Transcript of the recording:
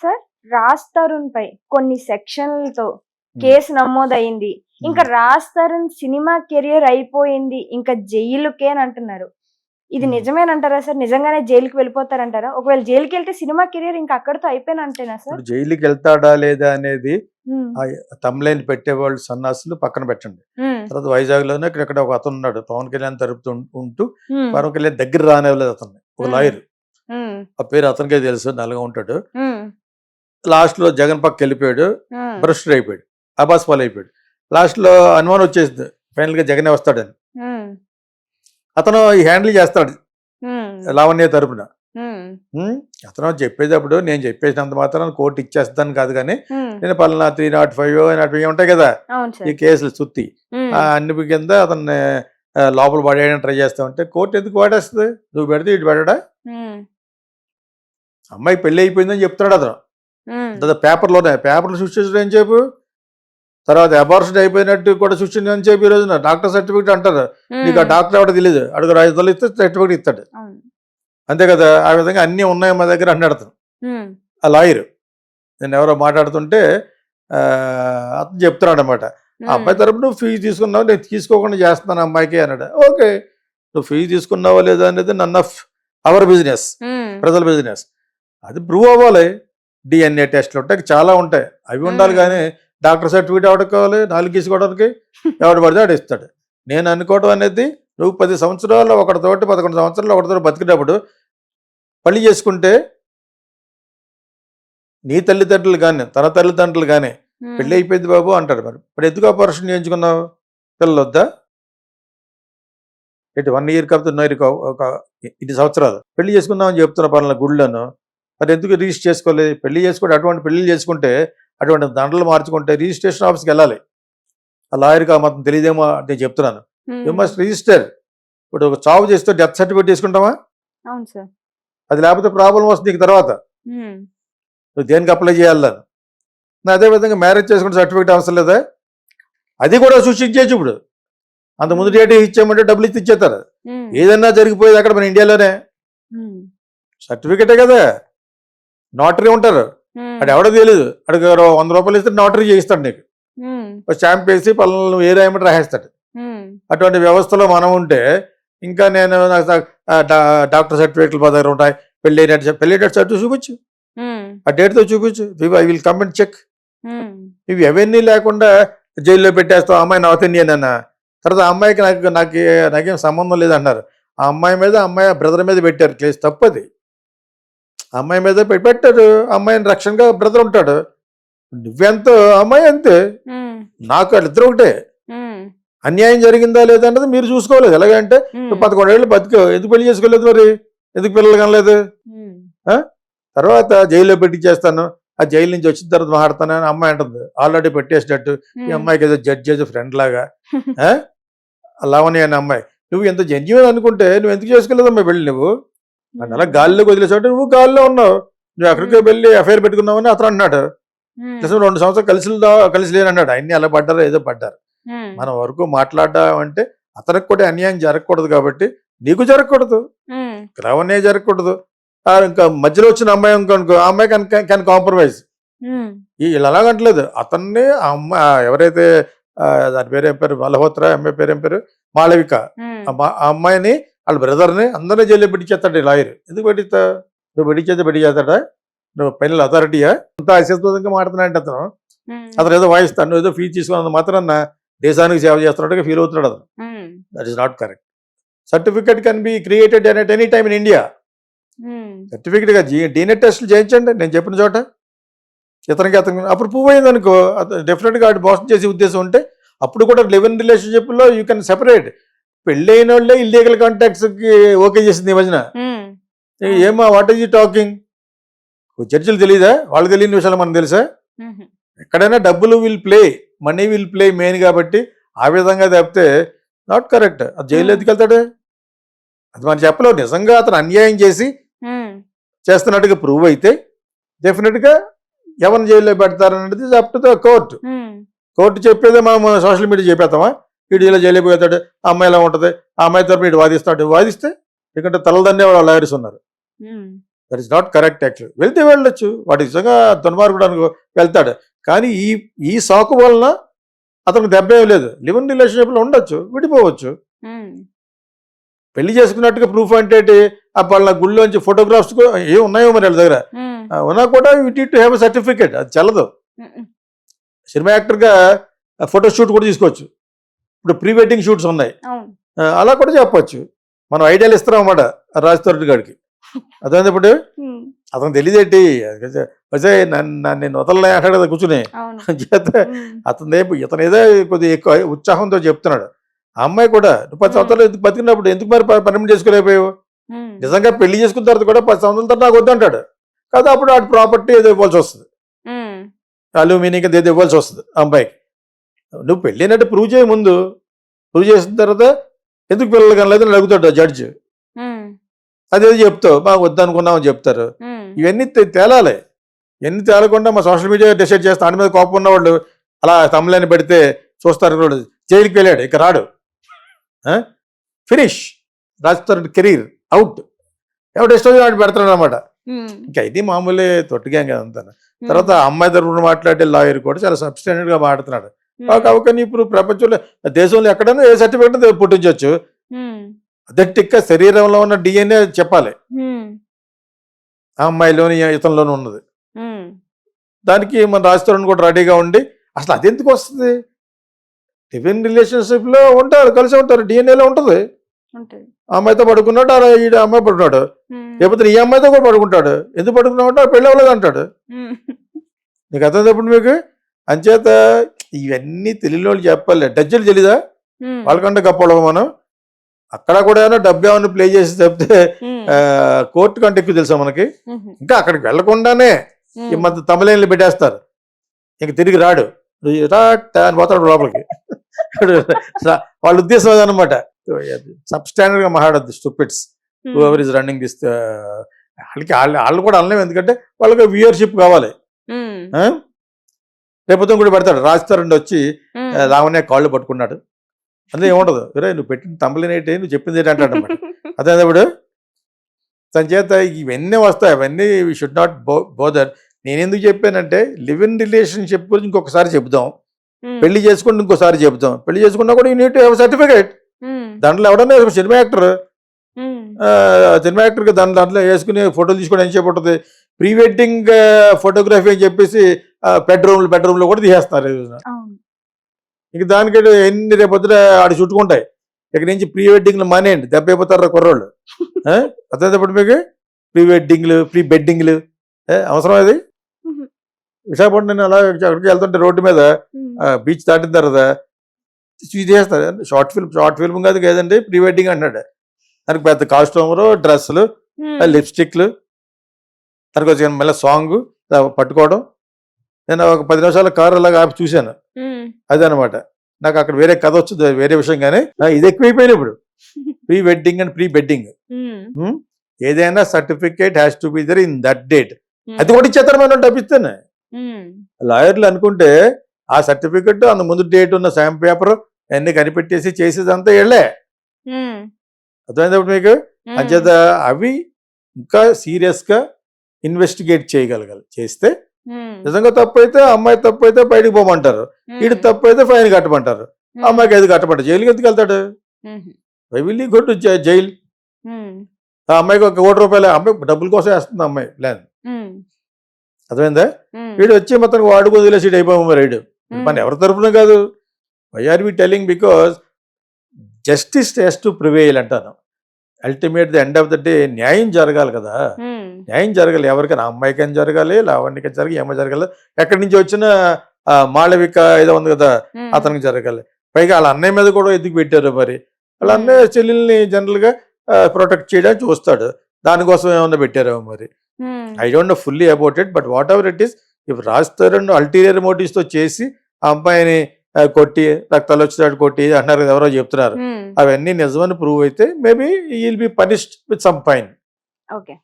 Sir, Raj Tarun పై కొన్ని సెక్షన్లతో case నమోదయింది. ఇంకా Raj Tarun cinema career అయిపోయింది, ఇంకా జైలుకే అని అంటున్నారు. ఇది నిజమేనంటారా సార్? నిజంగానే జైలుకి వెళ్ళిపోతారంటారా? ఒకవేళ జైలుకి వెళ్తే సినిమా కెరియర్ ఇంకా అక్కడితో అయిపోయినంటేనా సార్? జైలుకి వెళ్తాడా లేదా అనేది తమ్లైన్ పెట్టేవాళ్ళు సన్నాసులు పక్కన పెట్టండి. తర్వాత వైజాగ్ లోనే ఇక్కడ ఒక అతను ఉన్నాడు, పవన్ కళ్యాణ్ తరపుతూ ఉంటూ పవన్ కళ్యాణ్ దగ్గర రానివ్వలేదు అతన్ని, ఒక లాయర్. ఆ పేరు అతనికే తెలుసు, నల్లగా ఉంటాడు. లాస్ట్ లో జగన్ పక్క వెళ్ళిపోయాడు, భ్రష్టుడు అయిపోయాడు, అబాస్ పాలు అయిపోయాడు. లాస్ట్ లో అనుమానం వచ్చేసింది ఫైనల్ గా జగనే వస్తాడని. అతను ఈ హ్యాండిల్ చేస్తాడు లావణ్య తరపున. అతను చెప్పేటప్పుడు నేను చెప్పేసినంత మాత్రం కోర్టు ఇచ్చేస్తాను కాదు, కానీ నేను పలానా 305 ఉంటాయి కదా ఈ కేసులు చుత్తి అన్ని కింద అతన్ని లోపల పడేయడానికి ట్రై చేస్తా ఉంటే కోర్టు ఎందుకు పడేస్తుంది? నువ్వు పెడితే ఇటు పెట్టడా? అమ్మాయి పెళ్లి అయిపోయిందని చెప్తున్నాడు అతను. పేపర్లో సృష్టించడం ఏం చెప్పు, తర్వాత అబార్షన్ అయిపోయినట్టు కూడా సృష్టించడం అని చెప్పి ఈ రోజున డాక్టర్ సర్టిఫికేట్ అంటారు. నీకు ఆ డాక్టర్ ఎవడో తెలియదు, అడుగు 5 ఇస్తే సర్టిఫికేట్ ఇస్తాడు, అంతే కదా. ఆ విధంగా అన్నీ ఉన్నాయి మా దగ్గర అన్నాడు అతను, ఆ లాయర్. నేను ఎవరో మాట్లాడుతుంటే అతను చెప్తున్నాడు అనమాట, ఆ అమ్మాయి తరపు నువ్వు ఫీజు తీసుకున్నావు, నేను తీసుకోకుండా చేస్తున్నాను అమ్మాయికి అన్నాడు. ఓకే, నువ్వు ఫీజు తీసుకున్నావా లేదా అనేది నన్ ఆఫ్ అవర్ బిజినెస్, ప్రజల బిజినెస్. అది ప్రూవ్ అవ్వాలి. DNA టెస్ట్లు ఉంటాయి, చాలా ఉంటాయి, అవి ఉండాలి. కానీ డాక్టర్ సర్టిఫికేట్ ఎవరికి కావాలి? 4 తీసుకోవడానికి ఎవడు పడితే ఆడు ఇస్తాడు. నేను అనుకోవడం అనేది, నువ్వు 10 సంవత్సరాలు ఒకటితోటి 11 సంవత్సరాలు ఒకటితో బతికినప్పుడు పెళ్లి చేసుకుంటే నీ తల్లిదండ్రులు కానీ తన తల్లిదండ్రులు కానీ పెళ్లి అయిపోయింది బాబు అంటాడు. మరి ఎందుకు ఆపరేషన్ చేయించుకున్నావు? పిల్లలు వద్దా? ఇటు 1 ఇయర్ కాకపోతే ఒక 2 సంవత్సరాలు పెళ్లి చేసుకుందామని చెప్తున్న పనుల గుళ్ళను, మరి ఎందుకు రిజిస్టర్ చేసుకోలేదు? పెళ్లి చేసుకుంటే అటువంటి పెళ్లి చేసుకుంటే అటువంటి దండలు మార్చుకుంటే రిజిస్ట్రేషన్ ఆఫీస్కి వెళ్ళాలి. ఆ లాయర్కి ఆ మొత్తం తెలియదేమో నేను చెప్తున్నాను. You must register. ఇప్పుడు ఒక చావు చేస్తే డెత్ సర్టిఫికేట్ తీసుకుంటావా? అది లేకపోతే ప్రాబ్లం వస్తుంది నీకు తర్వాత, నువ్వు దేనికి అప్లై చేయాలని. అదేవిధంగా మ్యారేజ్ చేసుకుంటే సర్టిఫికేట్ అవసరం లేదా? అది కూడా సృష్టించేచ్చు. ఇప్పుడు అంత ముందు డేట్ ఇచ్చామంటే డబ్బులు ఇచ్చి ఇచ్చేస్తారు. ఏదన్నా జరిగిపోయేది అక్కడ మన ఇండియాలోనే, సర్టిఫికేటే కదా. నోటరీ ఉంటారు, అది ఎవడో తెలియదు, అడిగి 100 రూపాయలు ఇస్తే నోటరీ చేయిస్తాడు నీకు, స్టాంప్ వేసి పనులు ఏ రాయమంటే రాసేస్తాడు. అటువంటి వ్యవస్థలో మనం ఉంటే ఇంకా నేను డాక్టర్ సర్టిఫికేట్లు మా దగ్గర ఉంటాయి, పెళ్లి సర్టిఫికేట్ చూపించు, ఆ డేట్తో చూపించు, I will come and check. ఇవి అవన్నీ లేకుండా జైల్లో పెట్టేస్తావు. అమ్మాయి నార్త్ ఇండియన్ అన్న తర్వాత అమ్మాయికి నాకేం సంబంధం లేదన్నారు. ఆ అమ్మాయి మీద అమ్మాయి బ్రదర్ మీద పెట్టారు కేసు, తప్పది. అమ్మాయి మీద పెట్టారు, అమ్మాయిని రక్షణగా బ్రదర్ ఉంటాడు. నువ్వెంతో అమ్మాయి అంతే, నాకు వాళ్ళిద్దరు ఒకటే. అన్యాయం జరిగిందా లేదా అన్నది మీరు చూసుకోలేదు. ఎలాగంటే 11 ఏళ్ళు బతికి ఎందుకు పెళ్లి చేసుకోలేదు? మరి ఎందుకు పిల్లలు కనలేదు? తర్వాత జైల్లో పెట్టి చేస్తాను, ఆ జైలు నుంచి వచ్చిన తర్వాత మాట్లాడతానని అమ్మాయి అంటుంది. ఆల్రెడీ పెట్టేసినట్టు ఈ అమ్మాయికి ఏదో జడ్జి ఫ్రెండ్ లాగా లావణ్య అనే అమ్మాయి. నువ్వు ఎంత జెన్యున్ అనుకుంటే నువ్వు ఎందుకు చేసుకోలేదు అమ్మాయి పెళ్ళి? నువ్వు అలా గాలిలోకి వదిలేసావు, నువ్వు గాలిలో ఉన్నావు. నువ్వు ఎక్కడికో వెళ్ళి అఫైర్ పెట్టుకున్నావని అతను అన్నాడు. 2 సంవత్సరాలు కలిసి లేనన్నాడు. ఆయన్ని అలా పడ్డారో ఏదో పడ్డారు. మన వరకు మాట్లాడడం అంటే అతనికి కూడా అన్యాయం జరగకూడదు కాబట్టి నీకు జరగకూడదు, లావణ్య జరగకూడదు. ఇంకా మధ్యలో వచ్చిన అమ్మాయి ఇంకనుకో, ఆ అమ్మాయి కెన్ కాంప్రమైజ్. వీళ్ళు అలాగంటలేదు. అతన్ని ఆ అమ్మాయి ఎవరైతే దాని పేరు ఏం పేరు, మల్హోత్రా, అమ్మాయి పేరు ఏం పేరు, మాళవిక, ఆ అమ్మాయిని వాళ్ళ బ్రదర్ని అందరినీ జైల్లో పెట్టించేస్తాడు లాయర్. ఎందుకు పెట్టిస్తా? నువ్వు పెట్టించేస్తాడా? నువ్వు ఫైనల్ అథారిటీయా? అంత అశాస్త్రంగా మాట్లాడుతున్నాడు అతను ఏదో వాయిస్తాను, నువ్వు ఏదో ఫీజు తీసుకున్నంత మాత్రం దేశానికి సేవ చేస్తున్నట్టుగా ఫీల్ అవుతున్నాడు అతను. That is not correct. Certificate can be created at any time in India. సర్టిఫికేట్గా DNA టెస్టులు చేయించండి నేను చెప్పిన చోట. అతనికి అప్పుడు ప్రూవ్ అయింది అనుకో, డెఫినెట్గా వాటి మోసం చేసే ఉద్దేశం ఉంటే అప్పుడు కూడా లివ్ ఇన్ రిలేషన్షిప్లో యూ కెన్ సెపరేట్. పెళ్ళి అయిన వాళ్ళే ఇల్లీగల్ కాంటాక్ట్స్కి ఓకే చేసింది ఈ మధ్యన. ఏమా వాట్ ఈజ్ యూ టాకింగ్? చర్చలు తెలియదా? వాళ్ళకి తెలియని విషయాలు మనకు తెలుసా? ఎక్కడైనా డబ్బులు will play, money will play main. కాబట్టి ఆ విధంగా తప్పితే నాట్ కరెక్ట్. అది జైలు ఎందుకు వెళ్తాడు? అది మనం చెప్పలేవు. నిజంగా అతను అన్యాయం చేసి చేస్తున్నట్టుగా ప్రూవ్ అయితే డెఫినెట్గా ఎవరిని జైల్లో పెడతారనేది up to the court. Court చెప్పేదే మనం సోషల్ మీడియా చెప్పేస్తామా? వీడు ఇలా జైలు పోతాడు, ఆ అమ్మాయి ఎలా ఉంటుంది, ఆ అమ్మాయి తరపు వీడు వాదిస్తాడు. వాదిస్తే ఎందుకంటే తలదండే వాళ్ళు లాయర్స్ ఉన్నారు. That is not correct actual. వెళ్తే వెళ్ళొచ్చు, వాడు నిజంగా దుర్మార్గుడు అనుకో వెళ్తాడు. కానీ ఈ సాకు వలన అతనికి దెబ్బ ఏం లేదు. లివ్ ఇన్ రిలేషన్షిప్లో ఉండొచ్చు, విడిపోవచ్చు. పెళ్లి చేసుకున్నట్టుగా ప్రూఫ్ అంటే వాళ్ళ గుళ్ళోంచి ఫోటోగ్రాఫ్స్ ఏం ఉన్నాయో మరి వాళ్ళ దగ్గర ఉన్నా కూడా you need to have a certificate. అది చల్లదు. సినిమా యాక్టర్గా ఫోటో షూట్ కూడా తీసుకోవచ్చు. ఇప్పుడు ప్రీ వెడ్డింగ్ షూట్స్ ఉన్నాయి, అలా కూడా చెప్పచ్చు. మనం ఐడియాలు ఇస్తున్నాం అన్నమాట రాజ్ తరుణ్ గారికి. అదే ఇప్పుడు అతను తెలియదేంటి నేను వదలలే అంటాడు కదా కూర్చుని చేత ఇతను ఏదో కొద్దిగా ఎక్కువ ఉత్సాహంతో చెప్తున్నాడు. ఆ అమ్మాయి కూడా నువ్వు 10 సంవత్సరాలు ఎందుకు బతికినప్పుడు ఎందుకు మరి పర్మనెంట్ చేసుకోలేకపోయావు? నిజంగా పెళ్లి చేసుకున్న తర్వాత కూడా 10 సంవత్సరాల తర్వాత నాకు వద్దంటాడు కదా. అప్పుడు వాటి ప్రాపర్టీ ఏదో ఇవ్వాల్సి వస్తుంది, అల్యూమినియం ఏదో ఇవ్వాల్సి వస్తుంది ఆ అమ్మాయికి. నువ్వు పెళ్ళి అయినట్టు ప్రూవ్ చేయ ముందు. ప్రూవ్ చేసిన తర్వాత ఎందుకు పిల్లలు కనలేదని అడుగుతాడు జడ్జి. అదేదో చెప్తావు, బాగా వద్దనుకున్నామని చెప్తారు. ఇవన్నీ తేలాలి. ఇవన్నీ తేలకుండా మా సోషల్ మీడియా డిసైడ్ చేస్తే దాని మీద కోపం ఉన్నవాళ్ళు అలా తమ్ములని పెడితే చూస్తారు. జైలుకి వెళ్ళాడు, ఇక రాడు, ఫినిష్. Raj career out. ఎవడు ఇష్టం వాడు పెడతాడు అనమాట. ఇంకా ఇది మామూలే, తొట్టుగా అంతా. తర్వాత అమ్మాయి తరపున మాట్లాడే లాయర్ కూడా చాలా సబ్స్టాండర్డ్ గా మాట్లాడుతున్నాడు. కానీ ఇప్పుడు ప్రపంచంలో దేశంలో ఎక్కడైనా ఏ సర్టిఫికేట్ పుట్టించవచ్చు. అదే టిక్క శరీరంలో ఉన్న DNA చెప్పాలి, ఆ అమ్మాయిలోని ఇతనిలోనూ ఉన్నది. దానికి మన రాజ్ కూడా రెడీగా ఉండి అసలు అదెందుకు వస్తుంది? లివ్ ఇన్ రిలేషన్షిప్ లో ఉంటారు, కలిసి ఉంటారు, DNA లో ఉంటుంది. అమ్మాయితో పడుకున్నాడు, అలా ఈ అమ్మాయి పడుకున్నాడు, లేకపోతే ఈ అమ్మాయితో కూడా పడుకుంటాడు. ఎందుకు పడుకున్నావు? పెళ్ళి అవ్వలేదు అంటాడు. నీకు అర్థం ఇప్పుడు మీకు. అంచేత ఇవన్నీ తెలియని వాళ్ళు చెప్పాలి. డజ్జలు తెలీదా? వాళ్ళకంటే గొప్ప మనం. అక్కడ కూడా ఏమైనా డబ్బు ఏమైనా ప్లే చేసి చెప్తే కోర్టు కంటే ఎక్కువ తెలుసా మనకి. ఇంకా అక్కడికి వెళ్లకుండానే ఈ మధ్య తమిళన్లు పెట్టేస్తారు, ఇంక తిరిగి రాడు అని పోతాడు లోపలికి. వాళ్ళ ఉద్దేశం అదనమాట. సబ్స్టాండర్డ్ గా మాట్లాడద్దు stupids whoever is running this. వాళ్ళకి వాళ్ళు కూడా అనలేము, ఎందుకంటే వాళ్ళకి వ్యూయర్షిప్ కావాలి. రేపు కూడా పెడతాడు రాజ్ తరుణ్ వచ్చి లావణ్య కాళ్ళు పట్టుకున్నాడు అందులో ఏముండదు. వేరే నువ్వు పెట్టిన తమిళనేటి, నువ్వు చెప్పింది ఏంటి అంటాడు అనమాట. అదే ఇప్పుడు తన చేత ఇవన్నీ వస్తాయి. అవన్నీ వీ షుడ్ నాట్ బోదర్. నేను ఎందుకు చెప్పానంటే లివ్ ఇన్ రిలేషన్షిప్ గురించి ఇంకొకసారి చెబుదాం, పెళ్లి చేసుకుంటే ఇంకోసారి చెబుదాం. పెళ్లి చేసుకున్నా కూడా you need to have certificate. దాంట్లో ఎవడన్నా సినిమా యాక్టర్గా దాంట్లో వేసుకుని ఫోటోలు తీసుకోవడం ఏం చెప్పఉంటుంది. ప్రీ వెడ్డింగ్ ఫోటోగ్రఫీ అని చెప్పేసి బెడ్రూమ్ లో కూడా తీసేస్తున్నారు. ఇక దానికంటే ఎన్ని రేపొద్దున ఆడి చుట్టుకుంటాయి. ఇక్కడ నుంచి ప్రీ వెడ్డింగ్లు మానేయండి, దెబ్బ అయిపోతారు కుర్రోళ్ళు. అర్థమైనప్పుడు మీకు ప్రీ వెడ్డింగ్లు ప్రీ బెడ్డింగ్లు అవసరం. అది విశాఖపట్నం నేను అలా అక్కడికి వెళ్తుంటే రోడ్డు మీద బీచ్ దాటిన తర్వాత ఇది చేస్తారు. షార్ట్ ఫిల్మ్ కాదు కదండి, ప్రీ వెడ్డింగ్ అంటున్నాడు. దానికి పెద్ద కాస్ట్యూమరు, డ్రెస్సులు, లిప్స్టిక్లు, దానికి వచ్చి మళ్ళీ సాంగ్ పట్టుకోవడం. నేను ఒక 10 నిమిషాల కారు అలాగా ఆపి చూశాను. అదనమాట నాకు అక్కడ వేరే కథ వచ్చింది, వేరే విషయం. కానీ ఇది ఎక్కువైపోయింది ఇప్పుడు pre wedding and pre bedding. ఏదైనా certificate has to be there in that date. అది కూడా ఇచ్చేస్తారు మనం డబ్బిస్తేనే. లాయర్లు అనుకుంటే ఆ సర్టిఫికెట్ అంత ముందు డేట్ ఉన్న శాంప్ పేపర్ అన్ని కనిపెట్టేసి చేసేదంతా వెళ్ళే. అర్థమైనప్పుడు మీకు. అంచేత అవి ఇంకా సీరియస్ గా ఇన్వెస్టిగేట్ చేయగలగాలి. చేస్తే నిజంగా తప్పు అయితే అమ్మాయి తప్పు అయితే బయటకు పోమంటారు, వీడు తప్పు అయితే ఫైన్ కట్టమంటారు. అమ్మాయికి అది కట్టమంటారు. జైలుకి ఎందుకు వెళ్తాడు? Why will you go to jail? ఆ అమ్మాయికి ₹1 కోటి అమ్మాయి డబ్బుల కోసం వేస్తుంది అమ్మాయి ప్లాన్. అర్థమైందా? వీడు వచ్చి మొత్తం వాడుకు వదిలేసి అయిపోయాము. మరి వీడు మన ఎవరి తరఫున కాదు. Why are we telling? Because justice has to prevail అంటాను. Ultimate the end of the day న్యాయం జరగాలి కదా. న్యాయం జరగాలి. ఎవరికైనా అమ్మాయికైనా జరగాలి, లావణ్యకైనా జరగాలి, ఏమో జరగాలి. ఎక్కడి నుంచి వచ్చిన మాళవిక ఏదో ఉంది కదా, అతనికి జరగాలి. పైగా వాళ్ళ అన్నయ్య మీద కూడా ఎందుకు పెట్టారు మరి? వాళ్ళ అన్నయ్య చెల్లెల్ని జనరల్ గా ప్రొటెక్ట్ చేయడానికి చూస్తాడు. దానికోసం ఏమన్నా పెట్టారేమో మరి. I don't know fully about it. But whatever it is, if Raj Tarun ulterior motives తో చేసి ఆ అమ్మాయిని కొట్టి రక్తాలు వచ్చేటట్టు కొట్టి అంటున్నారు కదా, ఎవరో చెప్తున్నారు. అవన్నీ నిజమని ప్రూవ్ అయితే మేబీ ఈ will be punished with some fine. Okay.